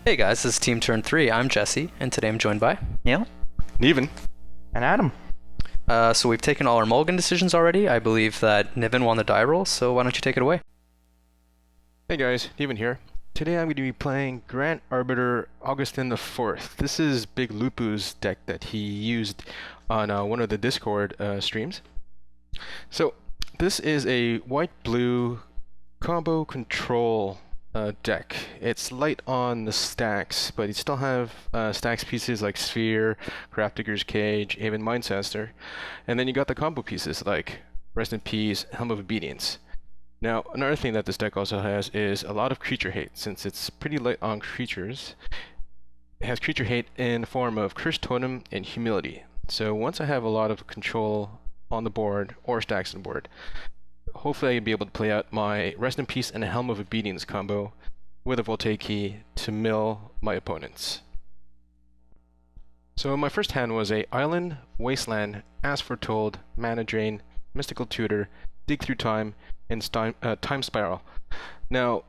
Hey guys, this is Team Turn 3. I'm Jesse, and today I'm joined by Neil? Niven. And Adam. So we've taken all our Mulligan decisions already. I believe that Niven won the die roll, so why don't you take it away? Hey guys, Niven here. Today I'm going to be playing Grand Arbiter Augustin the Fourth. This is Big Lupu's deck that he used on one of the Discord streams. So this is a white-blue combo control deck. It's light on the stacks, but you still have stacks pieces like Sphere, Grafdigger's Cage, even Mindcensor. And then you got the combo pieces like Rest in Peace, Helm of Obedience. Now, another thing that this deck also has is a lot of creature hate. Since it's pretty light on creatures, it has creature hate in the form of Curse Totem and Humility. So once I have a lot of control on the board, or stacks on the board, hopefully I'll be able to play out my Rest in Peace and a Helm of Obedience combo with a Voltaic Key to mill my opponents. So my first hand was a Island, Wasteland, As Foretold, Mana Drain, Mystical Tutor, Dig Through Time, and Time Spiral. Now,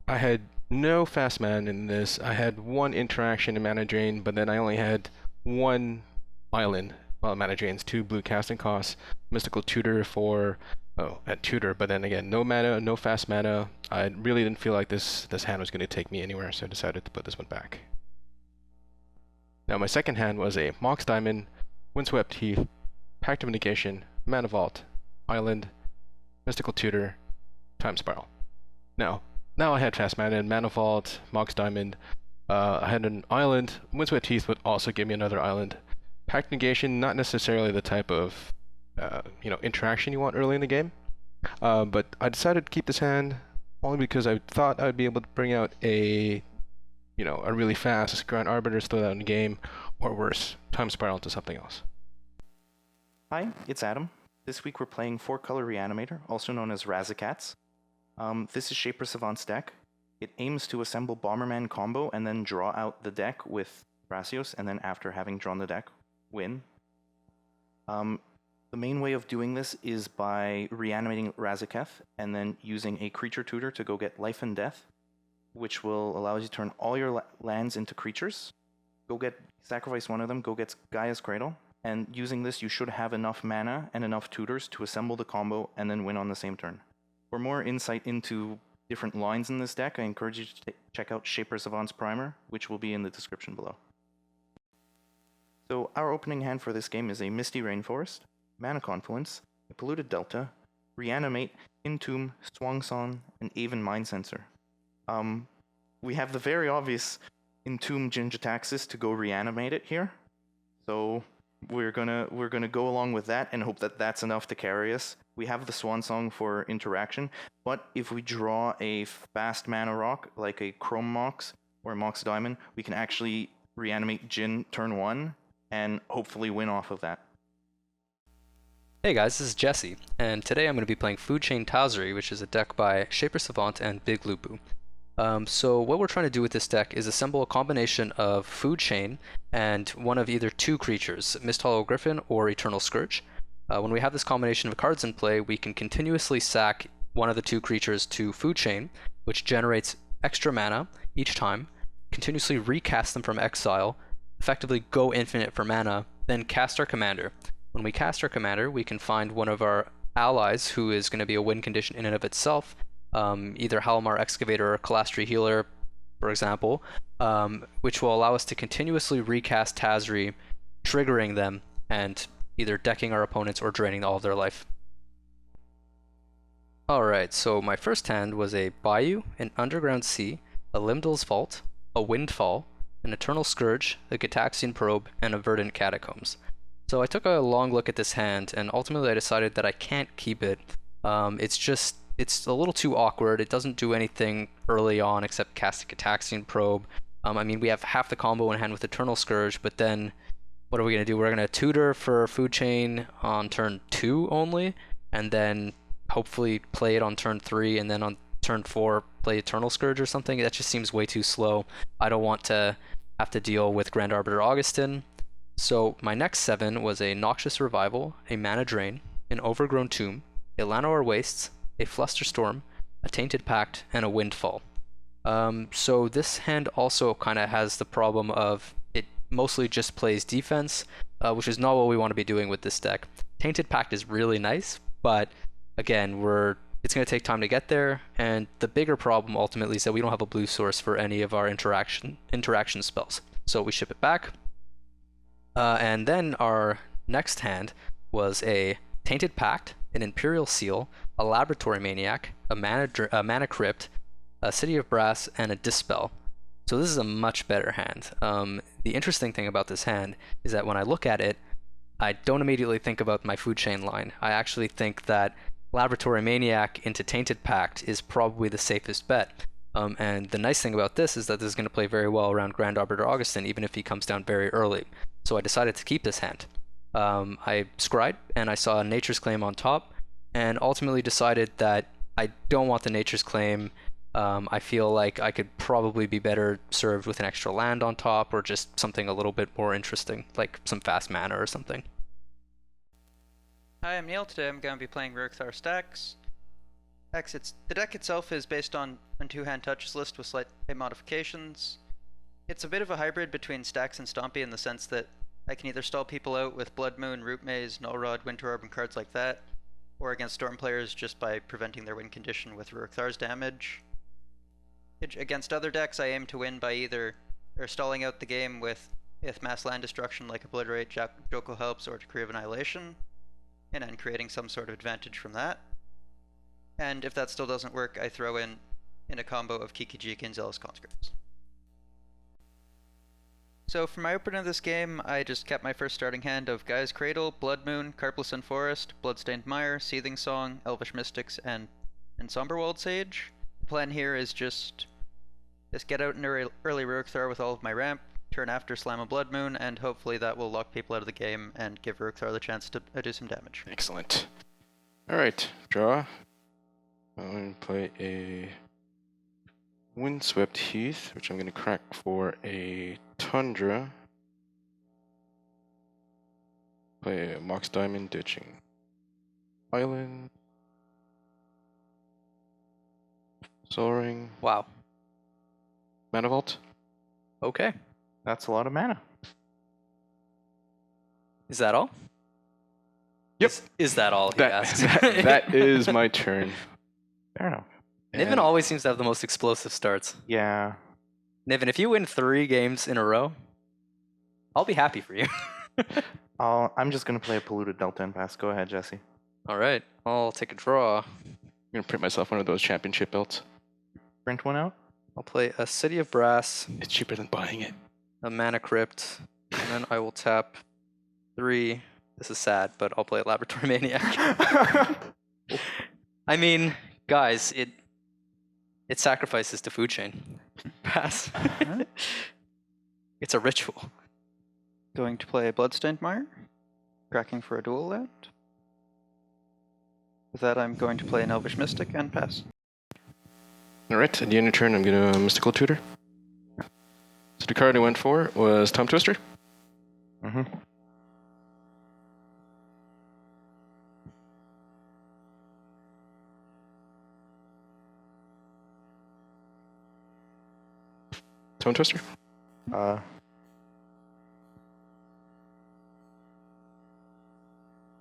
I had no fast mana in this. I had one interaction in Mana Drain, but then I only had one Island. Well, Mana Drain's 2 blue casting costs, Mystical Tutor for at tutor, but then again, no mana, no fast mana. I really didn't feel like this hand was going to take me anywhere, so I decided to put this one back. Now, my second hand was a Mox Diamond, Windswept Heath, Pact of Negation, Mana Vault, Island, Mystical Tutor, Time Spiral. Now I had fast mana in Mana Vault, Mox Diamond. I had an Island. Windswept Heath would also give me another Island. Pact Negation, not necessarily the type of interaction you want early in the game. But I decided to keep this hand only because I thought I'd be able to bring out a really fast Grand Arbiter, throw that in the game, or worse, Time Spiral to something else. Hi, it's Adam. This week we're playing 4-color Reanimator, also known as Razakats. This is Shaper Savant's deck. It aims to assemble Bomberman combo and then draw out the deck with Brassios, and then after having drawn the deck, win. The main way of doing this is by reanimating Razaketh and then using a creature tutor to go get Life and Death, which will allow you to turn all your lands into creatures. Sacrifice one of them, go get Gaia's Cradle, and using this you should have enough mana and enough tutors to assemble the combo and then win on the same turn. For more insight into different lines in this deck, I encourage you to check out Shaper Savant's Primer, which will be in the description below. So our opening hand for this game is a Misty Rainforest, Mana Confluence, a Polluted Delta, Reanimate, Entomb, Swangsong, and Aven Mindcensor. We have the very obvious Entomb Jin-Gitaxias to go reanimate it here, so we're gonna go along with that and hope that that's enough to carry us. We have the Swansong for interaction, but if we draw a fast mana rock like a Chrome Mox or a Mox Diamond, we can actually reanimate Jin turn 1 and hopefully win off of that. Hey guys, this is Jesse, and today I'm going to be playing Food Chain Tazri, which is a deck by Shaper Savant and Big Lupu. So what we're trying to do with this deck is assemble a combination of Food Chain and one of either 2 creatures, Misthollow Griffin or Eternal Scourge. When we have this combination of cards in play, we can continuously sack one of the 2 creatures to Food Chain, which generates extra mana each time, continuously recast them from exile, effectively go infinite for mana, then cast our commander. When we cast our commander, we can find one of our allies who is going to be a win condition in and of itself, either Halimar Excavator or Kalastri Healer, for example, which will allow us to continuously recast Tazri, triggering them and either decking our opponents or draining all of their life. Alright, so my first hand was a Bayou, an Underground Sea, a Limdal's Vault, a Windfall, an Eternal Scourge, a Gitaxian Probe, and a Verdant Catacombs. So I took a long look at this hand, and ultimately I decided that I can't keep it. It's a little too awkward. It doesn't do anything early on except cast a Gitaxian Probe. I mean, we have half the combo in hand with Eternal Scourge, but then what are we going to do? We're going to tutor for Food Chain on turn 2 only, and then hopefully play it on turn 3, and then on turn 4 play Eternal Scourge or something. That just seems way too slow. I don't want to have to deal with Grand Arbiter Augustin. So my next 7 was a Noxious Revival, a Mana Drain, an Overgrown Tomb, a Llanowar Wastes, a Flusterstorm, a Tainted Pact, and a Windfall. So this hand also kind of has the problem of it mostly just plays defense, which is not what we want to be doing with this deck. Tainted Pact is really nice, but again, it's going to take time to get there, and the bigger problem ultimately is that we don't have a blue source for any of our interaction spells. So we ship it back. And then our next hand was a Tainted Pact, an Imperial Seal, a Laboratory Maniac, a Mana Crypt, a City of Brass, and a Dispel. So this is a much better hand. The interesting thing about this hand is that when I look at it, I don't immediately think about my food chain line. I actually think that Laboratory Maniac into Tainted Pact is probably the safest bet. And the nice thing about this is that this is going to play very well around Grand Arbiter Augustin, even if he comes down very early. So I decided to keep this hand. I scryed, and I saw Nature's Claim on top, and ultimately decided that I don't want the Nature's Claim. I feel like I could probably be better served with an extra land on top, or just something a little bit more interesting, like some fast mana or something. Hi, I'm Neil. Today I'm going to be playing Ruric Thar Stax. The deck itself is based on a two-hand touches list with slight modifications. It's a bit of a hybrid between Stax and Stompy in the sense that I can either stall people out with Blood Moon, Root Maze, Null Rod, Winter Orb, and cards like that, or against Storm players just by preventing their win condition with Ruric Thar's damage. Against other decks, I aim to win by either stalling out the game with mass land destruction like Obliterate, Joko Helps, or Decree of Annihilation, and then creating some sort of advantage from that. And if that still doesn't work, I throw in a combo of Kiki-Jiki and Zealous Conscripts. So for my opener of this game, I just kept my first starting hand of Gaia's Cradle, Blood Moon, Carpless Forest, Bloodstained Mire, Seething Song, Elvish Mystics, and Somberwald Sage. The plan here is just get out an early Ruric Thar with all of my ramp, turn after slam a Blood Moon, and hopefully that will lock people out of the game and give Ruric Thar the chance to do some damage. Excellent. Alright, draw. I'm going to play a Windswept Heath, which I'm going to crack for a Tundra. Play a Mox Diamond Ditching Island. Soul Ring. Wow. Mana Vault. Okay. That's a lot of mana. Is that all? Yep. Is that all he asked? That is my turn. Fair enough. Niven always seems to have the most explosive starts. Yeah. Niven, if you win 3 games in a row, I'll be happy for you. I'm just going to play a Polluted Delta and pass. Go ahead, Jesse. All right, I'll take a draw. I'm going to print myself one of those championship belts. Print one out. I'll play a City of Brass, It's cheaper than buying it. a Mana Crypt, and then I will tap 3. This is sad, but I'll play a Laboratory Maniac. I mean, guys, it sacrifices to food chain. Pass. It's a ritual. Going to play Bloodstained Mire, cracking for a dual land. With that, I'm going to play an Elvish Mystic and pass. Alright, at the end of turn, I'm going to Mystical Tutor. So the card I went for was Time Twister. Mm-hmm. Time Twister.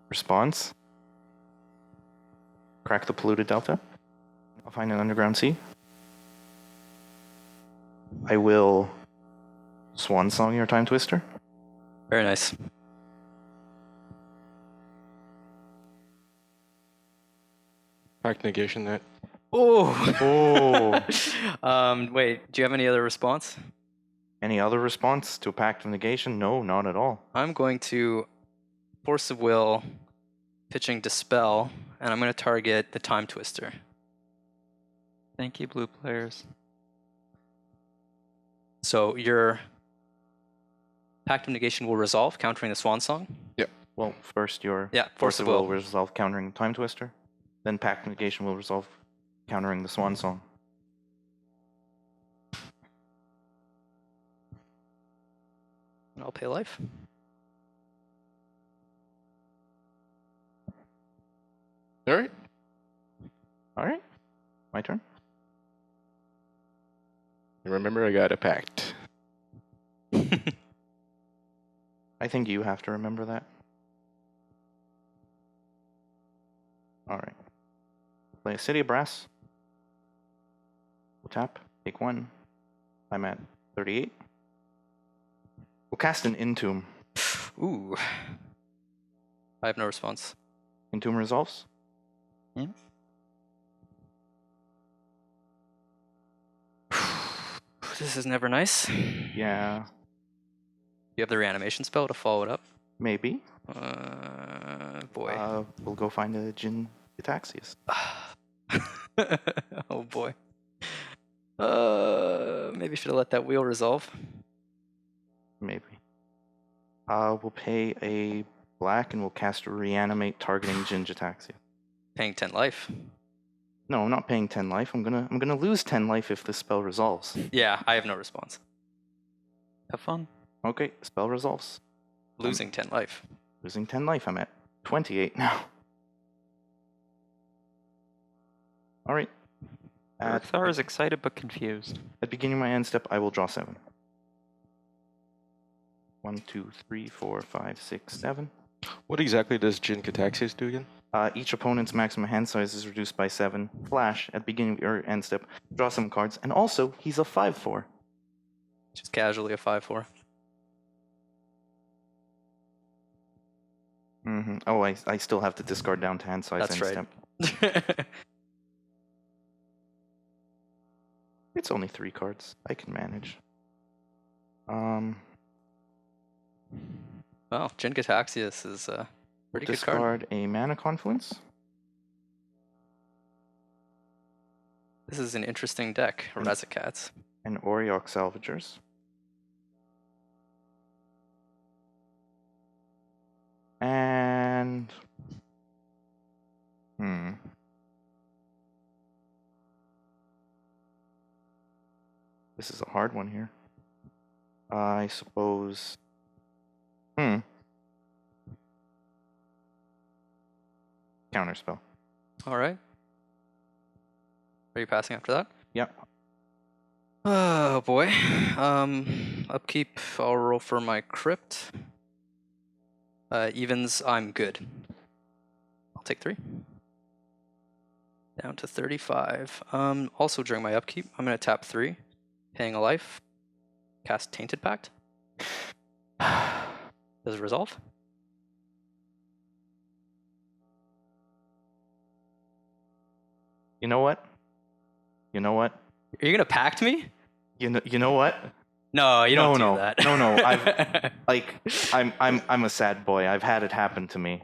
Response. Crack the Polluted Delta. I'll find an Underground Sea. I will Swan Song your Time Twister. Very nice. Pact Negation that. Oh. Wait, do you have any other response? Any other response to a Pact of Negation? No, not at all. I'm going to Force of Will, pitching Dispel, and I'm going to target the Time Twister. Thank you, blue players. So your Pact of Negation will resolve, countering the Swan Song? Well, first your Force of Will. resolve countering Time Twister. Then Pact of Negation will resolve countering the Swan Song. And I'll pay life. Alright. Alright. My turn. Remember, I got a pact. I think you have to remember that. Alright. Play a City of Brass. We'll tap. Take 1. I'm at 38. We'll cast an Entomb. Ooh. I have no response. Entomb resolves. Yeah. This is never nice. Yeah, You have the reanimation spell to follow it up. maybe. Boy. We'll go find a Jin Ataxius. Oh boy. Maybe should have let that wheel resolve. Maybe. We'll pay a black and we'll cast Reanimate targeting Jin Ataxius. Paying 10 life. No, I'm not paying 10 life. I'm gonna lose 10 life if this spell resolves. Yeah, I have no response. Have fun. Okay, spell resolves. Losing 10 life. Losing 10 life. I'm at 28 now. Alright. Ruric Thar is excited but confused. At beginning of my end step, I will draw 7. 1, 2, 3, 4, 5, 6, 7. What exactly does Jin Cataxius do again? Each opponent's maximum hand size is reduced by 7. Flash, at beginning of your end step, draw some cards. And also, he's a 5/4. Just casually a 5/4. Mm-hmm. Oh, I still have to discard down to hand size That's end right. step. It's only 3 cards. I can manage. Well, Jin Cataxius is a pretty good card. Discard a Mana Confluence. This is an interesting deck. Rezicats. And Auriok Salvagers. And... This is a hard one here. I suppose... Counterspell. Alright. Are you passing after that? Yep. Oh boy. Upkeep, I'll roll for my crypt. Evens, I'm good. I'll take 3. Down to 35. Also during my upkeep, I'm gonna tap 3, paying a life. Cast Tainted Pact. Does it resolve? You know what? You know what? Are you gonna pact me? You know what? No, you don't No, do that. No. I'm a sad boy. I've had it happen to me.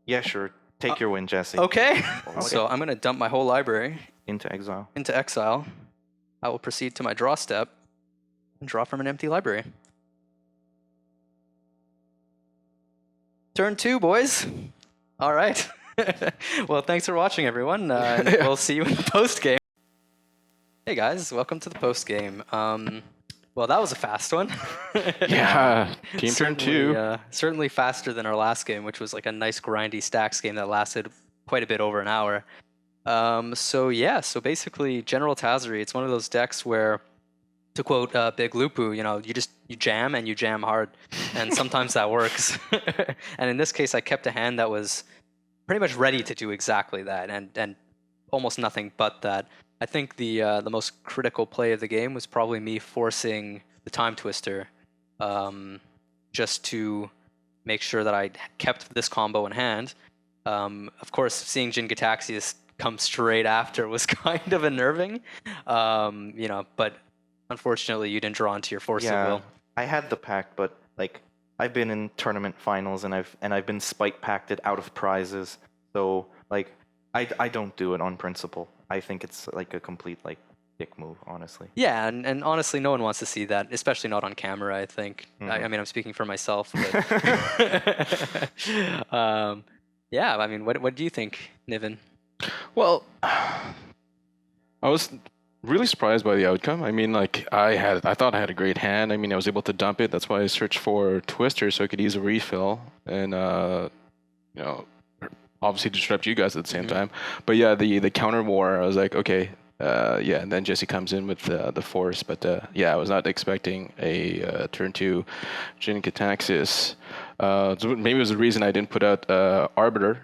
Yeah, sure. Take your win, Jesse. Okay. So I'm gonna dump my whole library Into exile. into exile. I will proceed to my draw step and draw from an empty library. Turn 2, boys. All right. Well, thanks for watching, everyone. And we'll see you in the post game. Hey guys, welcome to the post game. Well, that was a fast one. Yeah, team turn 2. Certainly faster than our last game, which was like a nice grindy Stax game that lasted quite a bit over an hour. So basically, General Tazri, it's one of those decks where, to quote Big Lupu, you jam and you jam hard, and sometimes that works. And in this case, I kept a hand that was pretty much ready to do exactly that, and almost nothing but that. I think the most critical play of the game was probably me forcing the Time Twister, just to make sure that I kept this combo in hand. Of course, seeing Jin Cataxius come straight after was kind of unnerving, but unfortunately you didn't draw into your force of will. I had the pack, but I've been in tournament finals and I've been spite pacted out of prizes. So I don't do it on principle. I think it's like a complete dick move, honestly. Yeah, and honestly, no one wants to see that, especially not on camera. I think. Mm-hmm. I mean, I'm speaking for myself. But yeah, I mean, what do you think, Niven? Well, I was really surprised by the outcome. I mean, I thought I had a great hand. I mean, I was able to dump it. That's why I searched for Twister so I could use a refill and obviously disrupt you guys at the same time. But yeah, the counter war, I was like, okay, Yeah, and then Jesse comes in with the force. But yeah, I was not expecting a turn 2 Jin Cataxis. So maybe it was the reason I didn't put out Arbiter,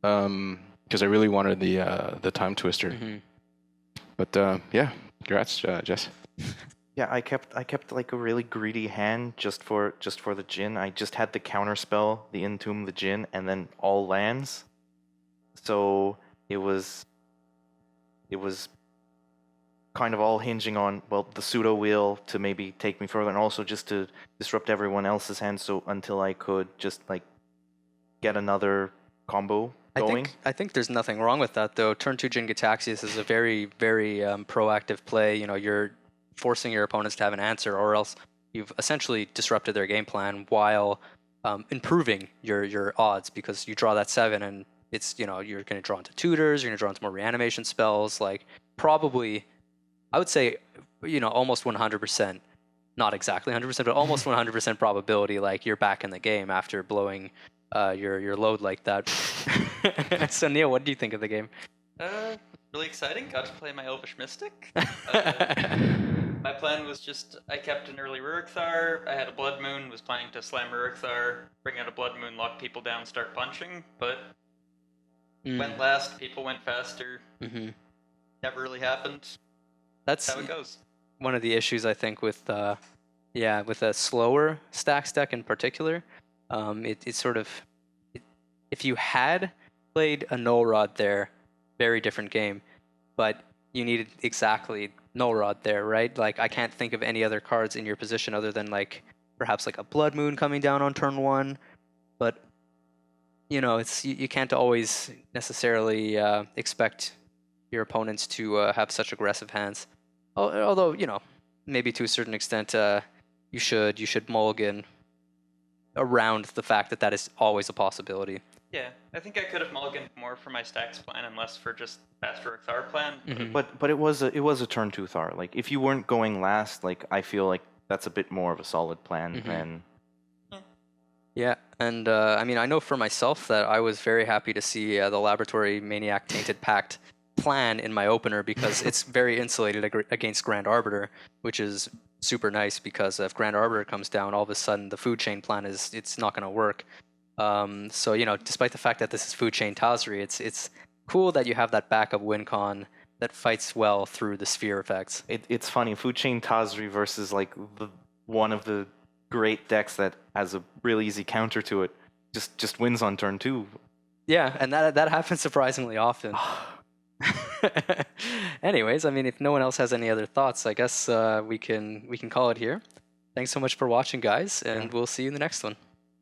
because I really wanted the Time Twister. Mm-hmm. But yeah, congrats, Jess. Yeah, I kept like a really greedy hand just for the Jin. I just had the counter spell, the Entomb, the Jin, and then all lands. So it was kind of all hinging on, well, the pseudo wheel to maybe take me further, and also just to disrupt everyone else's hands, so until I could just like get another combo going. I think there's nothing wrong with that, though. Turn 2 Jin Gitaxias is a very, very proactive play. You know, you're forcing your opponents to have an answer, or else you've essentially disrupted their game plan while improving your odds, because you draw that 7 and it's, you know, you're going to draw into tutors, you're going to draw into more reanimation spells. Like, probably, I would say, you know, almost 100%, not exactly 100%, but almost 100% probability, like, you're back in the game after blowing your load like that. So Neil, what do you think of the game? Really exciting. Got to play my Elvish Mystic. My plan was just, I kept an early Ruric Thar, I had a Blood Moon, was planning to slam Ruric Thar, bring out a Blood Moon, lock people down, start punching, but went last, people went faster. Mm-hmm. Never really happened. That's how it goes. One of the issues, I think, with with a slower Stax deck in particular. It's sort of, if you had played a Null Rod there, very different game, but you needed exactly Null Rod there, right? Like, I can't think of any other cards in your position other than, like, perhaps like a Blood Moon coming down on turn 1, but you know, it's you can't always necessarily expect your opponents to have such aggressive hands. Although, you know, maybe to a certain extent, you should mulligan around the fact that is always a possibility. Yeah, I think I could have mulliganed more for my Stax plan and less for just faster Ruric Thar plan. Mm-hmm. But it was a turn 2 Thar. Like, if you weren't going last, like, I feel like that's a bit more of a solid plan than. Yeah, and I mean, I know for myself that I was very happy to see the Laboratory Maniac Tainted Pact plan in my opener, because it's very insulated against Grand Arbiter, which is super nice, because if Grand Arbiter comes down, all of a sudden the food chain plan it's not going to work. So, you know, despite the fact that this is food chain Tazri, it's cool that you have that backup win con that fights well through the sphere effects. It's funny, food chain Tazri versus like one of the great decks that has a really easy counter to it just wins on turn 2. Yeah, and that happens surprisingly often. Anyways, I mean, if no one else has any other thoughts, I guess we can call it here. Thanks so much for watching, guys, and we'll see you in the next one.